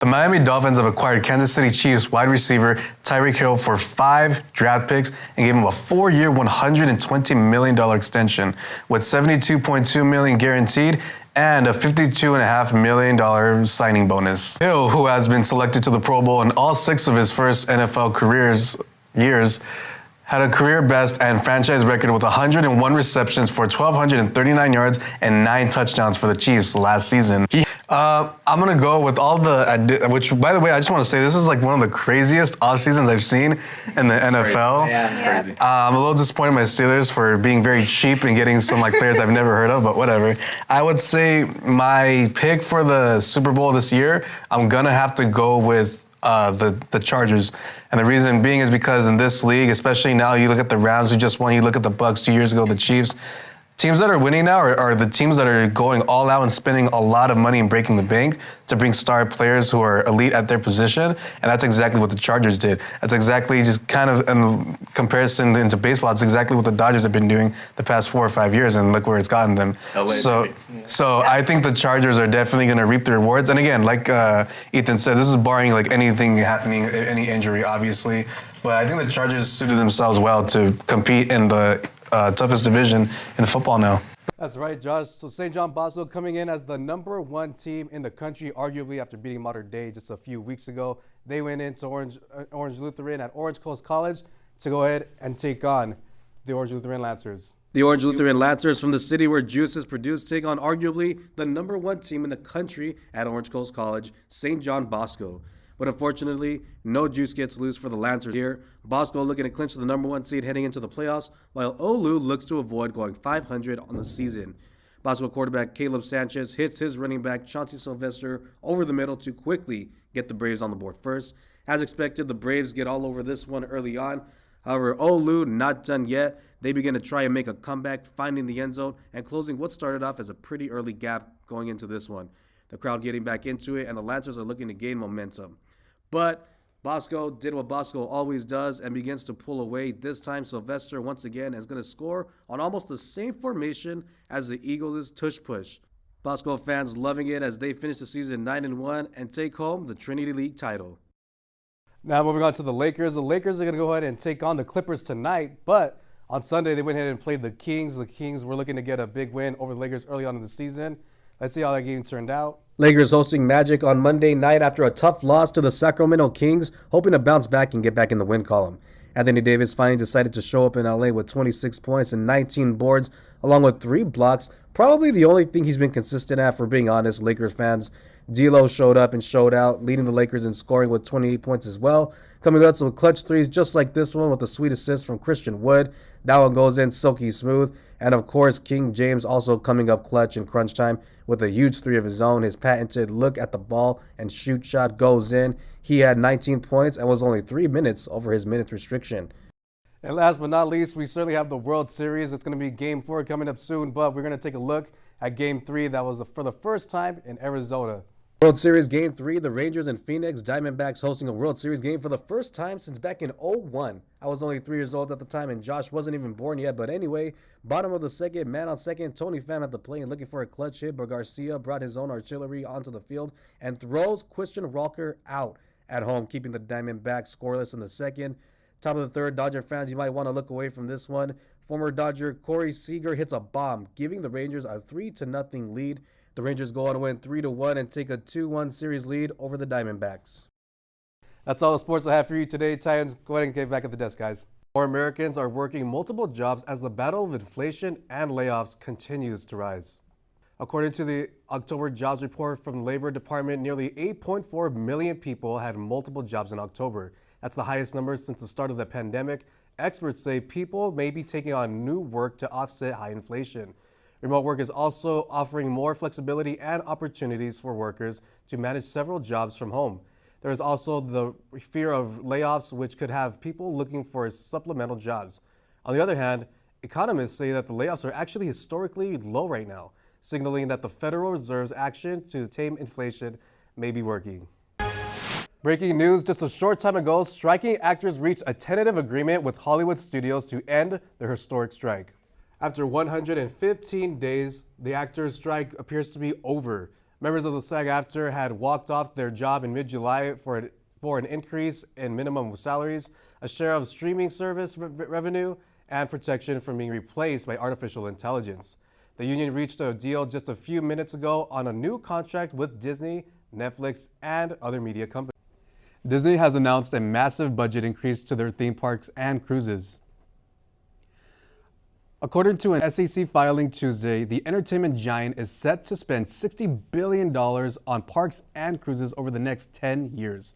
The Miami Dolphins have acquired Kansas City Chiefs wide receiver Tyreek Hill for 5 draft picks and gave him a 4-year, $120 million extension with $72.2 million guaranteed and a $52.5 million signing bonus. Hill, who has been selected to the Pro Bowl in all 6 of his first NFL years, had a career best and franchise record with 101 receptions for 1,239 yards and 9 touchdowns for the Chiefs last season. I'm going to go with all the, which, by the way, I just want to say this is like one of the craziest off seasons I've seen in the NFL. Crazy. Yeah, it's crazy. I'm a little disappointed in my Steelers for being very cheap and getting some like players I've never heard of, but whatever. I would say my pick for the Super Bowl this year, I'm going to have to go with the Chargers. And the reason being is because in this league, especially now, you look at the Rams who just won, you look at the Bucks 2 years ago, the Chiefs. Teams that are winning now are the teams that are going all out and spending a lot of money and breaking the bank to bring star players who are elite at their position. And that's exactly what the Chargers did. That's exactly just kind of in comparison into baseball, it's exactly what the Dodgers have been doing the past 4 or 5 years, and look where it's gotten them. So I think the Chargers are definitely going to reap the rewards. And again, like Ethan said, this is barring like anything happening, any injury, obviously. But I think the Chargers suited themselves well to compete in the toughest division in football now. That's right, Josh. So St. John Bosco coming in as the #1 team in the country, arguably after beating Mater Dei just a few weeks ago. They went into Orange Lutheran at Orange Coast College to go ahead and take on the Orange Lutheran Lancers. The Orange Lutheran Lancers from the city where juice is produced take on arguably the #1 team in the country at Orange Coast College, St. John Bosco. But unfortunately, no juice gets loose for the Lancers here. Bosco looking to clinch the #1 seed heading into the playoffs, while Olu looks to avoid going 500 on the season. Bosco quarterback Caleb Sanchez hits his running back Chauncey Sylvester over the middle to quickly get the Braves on the board first. As expected, the Braves get all over this one early on. However, Olu not done yet. They begin to try and make a comeback, finding the end zone and closing what started off as a pretty early gap going into this one. The crowd getting back into it, and the Lancers are looking to gain momentum. But Bosco did what Bosco always does and begins to pull away. This time, Sylvester once again is going to score on almost the same formation as the Eagles' tush-push. Bosco fans loving it as they finish the season 9-1 and take home the Trinity League title. Now moving on to the Lakers. The Lakers are going to go ahead and take on the Clippers tonight, but on Sunday they went ahead and played the Kings. The Kings were looking to get a big win over the Lakers early on in the season. Let's see how that game turned out. Lakers hosting Magic on Monday night after a tough loss to the Sacramento Kings, hoping to bounce back and get back in the win column. Anthony Davis finally decided to show up in LA with 26 points and 19 boards, along with 3 blocks. Probably the only thing he's been consistent at, for being honest, Lakers fans. D'Lo showed up and showed out, leading the Lakers in scoring with 28 points as well. Coming out some clutch threes just like this one with a sweet assist from Christian Wood. That one goes in silky smooth. And of course, King James also coming up clutch in crunch time with a huge 3 of his own. His patented look at the ball and shoot shot goes in. He had 19 points and was only 3 minutes over his minutes restriction. And last but not least, we certainly have the World Series. It's going to be Game 4 coming up soon, but we're going to take a look at Game 3 that was for the first time in Arizona. World Series Game 3, the Rangers and Phoenix Diamondbacks hosting a World Series game for the first time since back in '01. I was only 3 years old at the time, and Josh wasn't even born yet. But anyway, bottom of the second, man on second, Tony Pham at the plate and looking for a clutch hit, but Garcia brought his own artillery onto the field and throws Christian Walker out at home, keeping the Diamondbacks scoreless in the second. Top of the third, Dodger fans, you might want to look away from this one. Former Dodger Corey Seager hits a bomb, giving the Rangers a 3-0 lead. The Rangers go on to win 3-1 and take a 2-1 series lead over the Diamondbacks. That's all the sports I have for you today. Titans, go ahead and get back at the desk, guys. More Americans are working multiple jobs as the battle of inflation and layoffs continues to rise. According to the October jobs report from the Labor Department, nearly 8.4 million people had multiple jobs in October. That's the highest number since the start of the pandemic. Experts say people may be taking on new work to offset high inflation. Remote work is also offering more flexibility and opportunities for workers to manage several jobs from home. There is also the fear of layoffs, which could have people looking for supplemental jobs. On the other hand, economists say that the layoffs are actually historically low right now, signaling that the Federal Reserve's action to tame inflation may be working. Breaking news, just a short time ago, striking actors reached a tentative agreement with Hollywood studios to end their historic strike. After 115 days, the actors' strike appears to be over. Members of the SAG-AFTRA had walked off their job in mid-July for an increase in minimum salaries, a share of streaming service revenue, and protection from being replaced by artificial intelligence. The union reached a deal just a few minutes ago on a new contract with Disney, Netflix, and other media companies. Disney has announced a massive budget increase to their theme parks and cruises. According to an SEC filing Tuesday, the entertainment giant is set to spend $60 billion on parks and cruises over the next 10 years,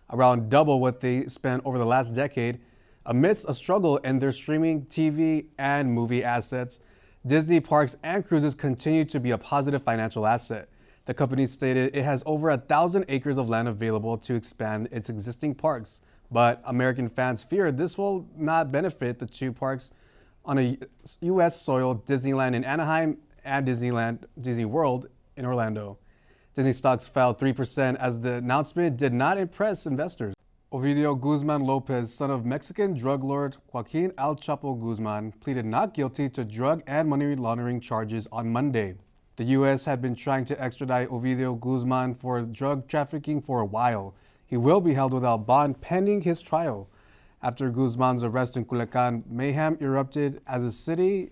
around double what they spent over the last decade. Amidst a struggle in their streaming TV and movie assets, Disney Parks and Cruises continue to be a positive financial asset. The company stated it has over 1,000 acres of land available to expand its existing parks, but American fans fear this will not benefit the two parks on a U.S. soil, Disneyland in Anaheim and Disney World in Orlando. Disney stocks fell 3% as the announcement did not impress investors. Ovidio Guzman Lopez, son of Mexican drug lord Joaquin El Chapo Guzman, pleaded not guilty to drug and money laundering charges on Monday. The U.S. had been trying to extradite Ovidio Guzman for drug trafficking for a while. He will be held without bond pending his trial. After Guzman's arrest in Culiacan, mayhem erupted as the city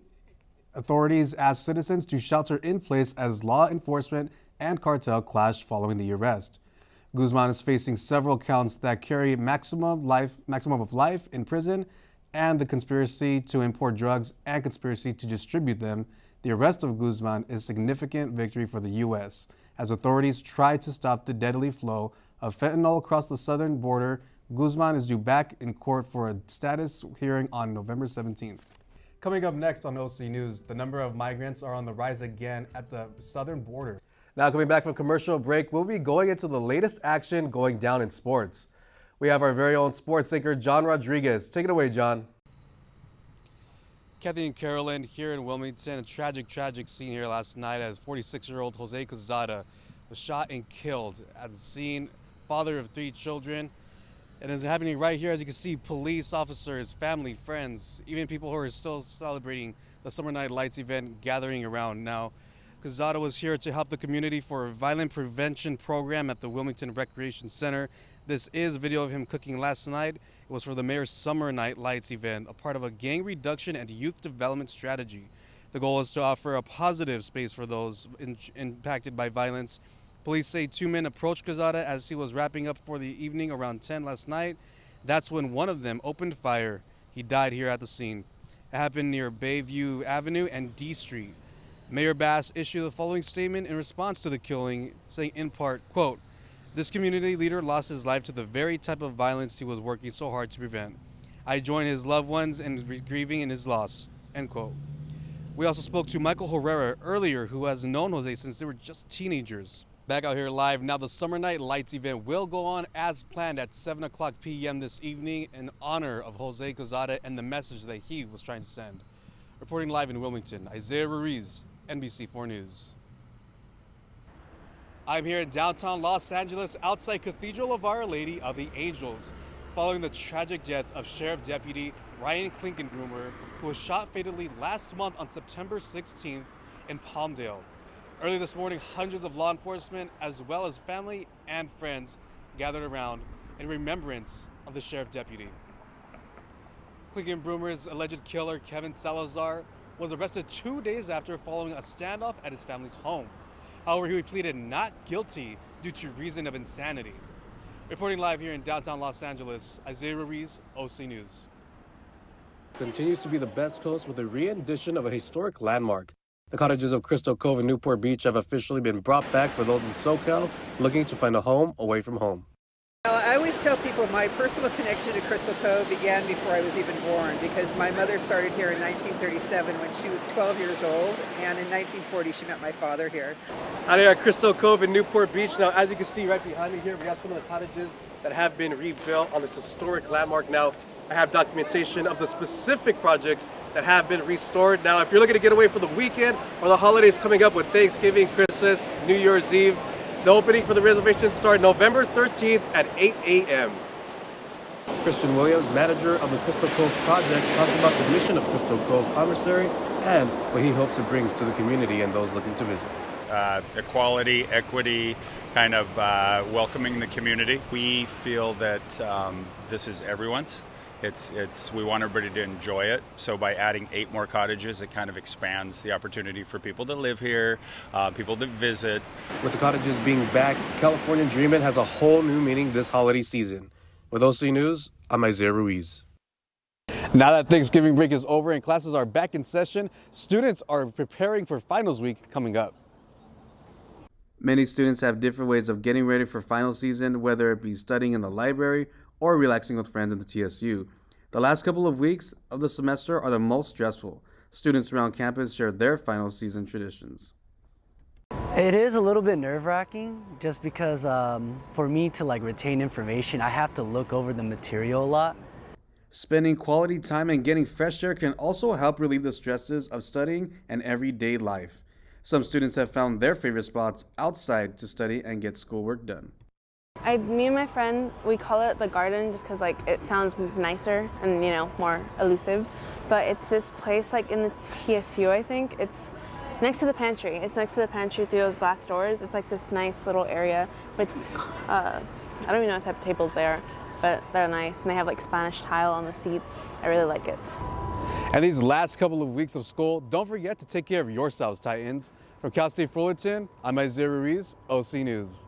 authorities asked citizens to shelter in place as law enforcement and cartel clashed following the arrest. Guzman is facing several counts that carry maximum of life in prison and the conspiracy to import drugs and conspiracy to distribute them. The arrest of Guzman is a significant victory for the U.S. as authorities try to stop the deadly flow of fentanyl across the southern border. Guzman is due back in court for a status hearing on November 17th. Coming up next on OC News, the number of migrants are on the rise again at the southern border. Now coming back from commercial break, we'll be going into the latest action going down in sports. We have our very own sports anchor, John Rodriguez. Take it away, John. Kathy and Carolyn here in Wilmington. A tragic scene here last night as 46-year-old Jose Quezada was shot and killed at the scene, father of 3 children. And it's happening right here, as you can see, police officers, family, friends, even people who are still celebrating the Summer Night Lights event gathering around. Now, Quezada was here to help the community for a violent prevention program at the Wilmington Recreation Center. This is a video of him cooking last night. It was for the mayor's Summer Night Lights event, a part of a gang reduction and youth development strategy. The goal is to offer a positive space for those impacted by violence. Police say 2 men approached Quezada as he was wrapping up for the evening around 10 last night. That's when one of them opened fire. He died here at the scene. It happened near Bayview Avenue and D Street. Mayor Bass issued the following statement in response to the killing, saying in part, quote, "This community leader lost his life to the very type of violence he was working so hard to prevent. I join his loved ones in grieving in his loss," end quote. We also spoke to Michael Herrera earlier, who has known Jose since they were just teenagers. Back out here live. Now the Summer Night Lights event will go on as planned at 7 o'clock p.m. this evening in honor of Jose Quezada and the message that he was trying to send. Reporting live in Wilmington, Isaiah Ruiz, NBC4 News. I'm here in downtown Los Angeles outside Cathedral of Our Lady of the Angels, following the tragic death of Sheriff Deputy Ryan Klinkenbroomer, who was shot fatally last month on September 16th in Palmdale. Early this morning, hundreds of law enforcement, as well as family and friends, gathered around in remembrance of the Sheriff Deputy. Klinkenbroomer's alleged killer, Kevin Salazar, was arrested 2 days after following a standoff at his family's home. However, he pleaded not guilty due to reason of insanity. Reporting live here in downtown Los Angeles, Isaiah Ruiz, OC News. Continues to be the best coast with a re-edition of a historic landmark. The cottages of Crystal Cove and Newport Beach have officially been brought back for those in SoCal looking to find a home away from home. I always tell people my personal connection to Crystal Cove began before I was even born, because my mother started here in 1937 when she was 12 years old, and in 1940 she met my father here. Out here at Crystal Cove in Newport Beach. Now, as you can see right behind me here, we have some of the cottages that have been rebuilt on this historic landmark. Now, I have documentation of the specific projects that have been restored. Now, if you're looking to get away for the weekend or the holidays coming up with Thanksgiving, Christmas, New Year's Eve, the opening for the reservations start November 13th at 8 a.m. Christian Williams, manager of the Crystal Cove projects, talked about the mission of Crystal Cove Commissary and what he hopes it brings to the community and those looking to visit. equality, equity, kind of welcoming the community. We feel that this is everyone's. We want everybody to enjoy it. So by adding 8 more cottages, it kind of expands the opportunity for people to live here, people to visit. With the cottages being back, California Dreamin' has a whole new meaning this holiday season. With OC News, I'm Isaiah Ruiz. Now that Thanksgiving break is over and classes are back in session, students are preparing for finals week coming up. Many students have different ways of getting ready for final season, whether it be studying in the library or relaxing with friends in the TSU. The last couple of weeks of the semester are the most stressful. Students around campus share their final season traditions. It is a little bit nerve-wracking just because for me to retain information, I have to look over the material a lot. Spending quality time and getting fresh air can also help relieve the stresses of studying and everyday life. Some students have found their favorite spots outside to study and get schoolwork done. Me and my friend, we call it the garden just because it sounds nicer and more elusive. But it's this place in the TSU, I think. It's next to the pantry. It's next to the pantry through those glass doors. It's this nice little area with I don't even know what type of tables they are, but they're nice and they have Spanish tile on the seats. I really like it. And these last couple of weeks of school, don't forget to take care of yourselves, Titans. From Cal State Fullerton, I'm Isaiah Ruiz, OC News.